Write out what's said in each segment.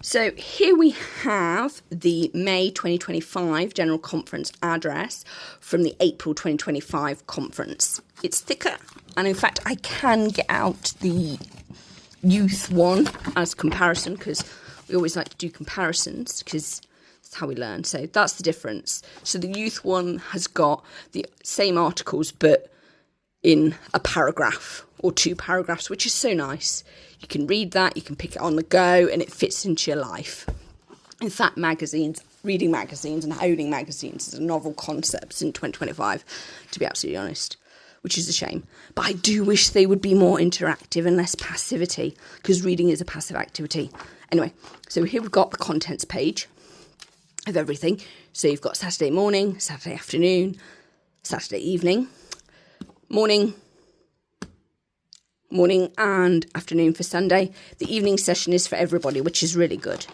So here we have the May 2025 General Conference address from the April 2025 conference. It's thicker, and in fact I can get out the youth one as comparison, because we always like to do comparisons because that's how we learn. So that's the difference. So the youth one has got the same articles but in a paragraph or 2 paragraphs, which is so nice. You can read that, you can pick it on the go, and it fits into your life. In fact, reading magazines and owning magazines is a novel concept in 2025, to be absolutely honest, which is a shame. But I do wish they would be more interactive and less passivity, because reading is a passive activity. Anyway, so here we've got the contents page of everything. So you've got Saturday morning, Saturday afternoon, Saturday evening, morning and afternoon for Sunday. The evening session is for everybody, which is really good.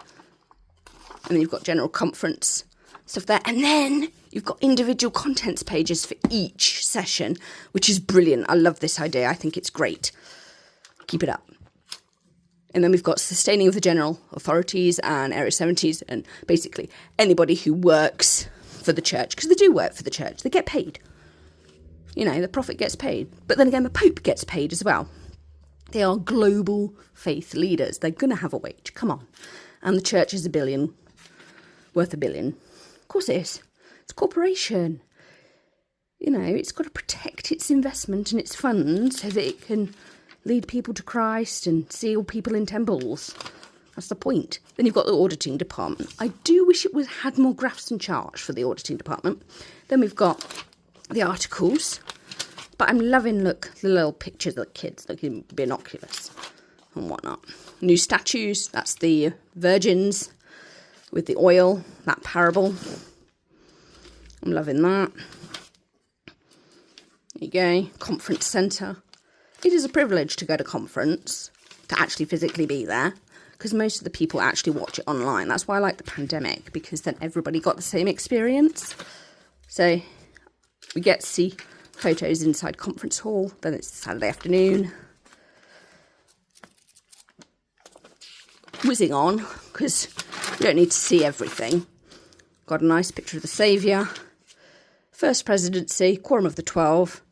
And then you've got general conference stuff there. And then you've got individual contents pages for each session, which is brilliant. I love this idea. I think it's great. Keep it up. And then we've got sustaining of the general authorities and Area 70s and basically anybody who works for the church, because they do work for the church. They get paid. You know, the prophet gets paid. But then again, the Pope gets paid as well. They are global faith leaders. They're going to have a wage. Come on. And the church is worth $1 billion. Of course it is. It's a corporation. You know, it's got to protect its investment and its funds so that it can lead people to Christ and seal people in temples. That's the point. Then you've got the auditing department. I do wish it had more graphs and charts for the auditing department. Then we've got the articles. But I'm loving, look, the little pictures of the kids looking binoculars and whatnot. New statues, that's the virgins with the oil, that parable. I'm loving that. There you go, conference centre. It is a privilege to go to conference, to actually physically be there, because most of the people actually watch it online. That's why I like the pandemic, because then everybody got the same experience. So we get to see photos inside conference hall. Then it's Saturday afternoon. Whizzing on, because you don't need to see everything. Got a nice picture of the Saviour. First presidency, quorum of the 12,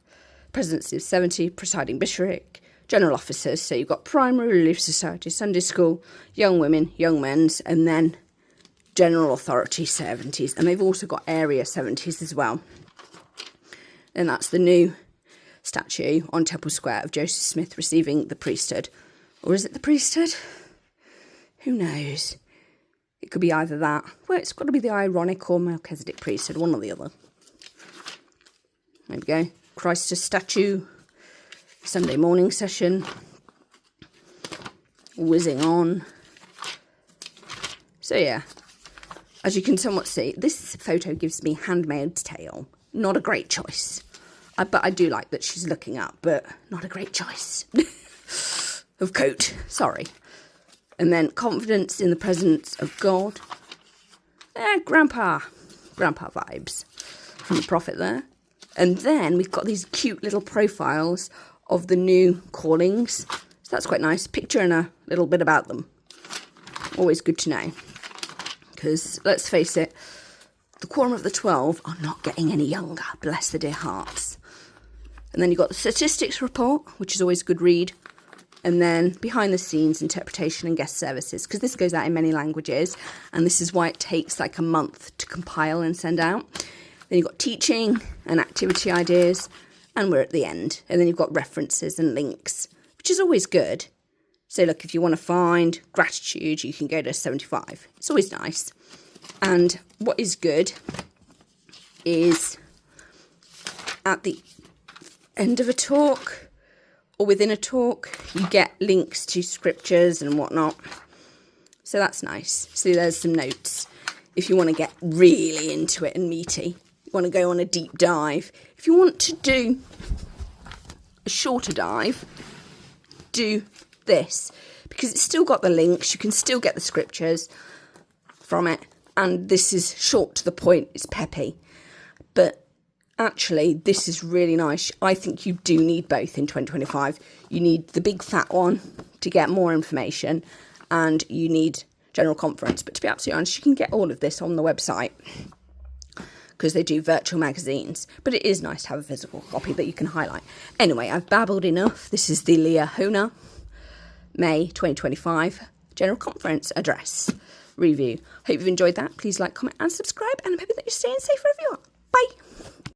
presidency of 70, presiding bishopric, general officers. So you've got primary, relief society, Sunday school, young women, young men's, and then general authority 70s. And they've also got area 70s as well. And that's the new statue on Temple Square of Joseph Smith receiving the priesthood. Or is it the priesthood? Who knows? It could be either that. Well, it's got to be the Aaronic or Melchizedek priesthood, one or the other. There we go. Christus statue. Sunday morning session. Whizzing on. So yeah, as you can somewhat see, this photo gives me Handmaid's Tale. Not a great choice. But I do like that she's looking up, but not a great choice. Of coat, sorry. And then confidence in the presence of God. Grandpa vibes from the prophet there. And then we've got these cute little profiles of the new callings. So that's quite nice. Picture and a little bit about them. Always good to know. Because let's face it, the quorum of the 12 are not getting any younger, bless their dear hearts. And then you've got the statistics report, which is always a good read. And then behind the scenes, interpretation and guest services, because this goes out in many languages. And this is why it takes like a month to compile and send out. Then you've got teaching and activity ideas, and we're at the end. And then you've got references and links, which is always good. So look, if you want to find gratitude, you can go to 75. It's always nice. And what is good is at the end of a talk or within a talk, you get links to scriptures and whatnot. So that's nice. So there's some notes if you want to get really into it and meaty. You want to go on a deep dive. If you want to do a shorter dive, do this, because it's still got the links. You can still get the scriptures from it. And this is short to the point. It's peppy. But actually, this is really nice. I think you do need both in 2025. You need the big fat one to get more information. And you need General Conference. But to be absolutely honest, you can get all of this on the website because they do virtual magazines. But it is nice to have a physical copy that you can highlight. Anyway, I've babbled enough. This is the Liahona May 2025 General Conference address review. Hope you've enjoyed that. Please like, comment and subscribe, and I'm hoping that you're staying safe wherever you are. Bye.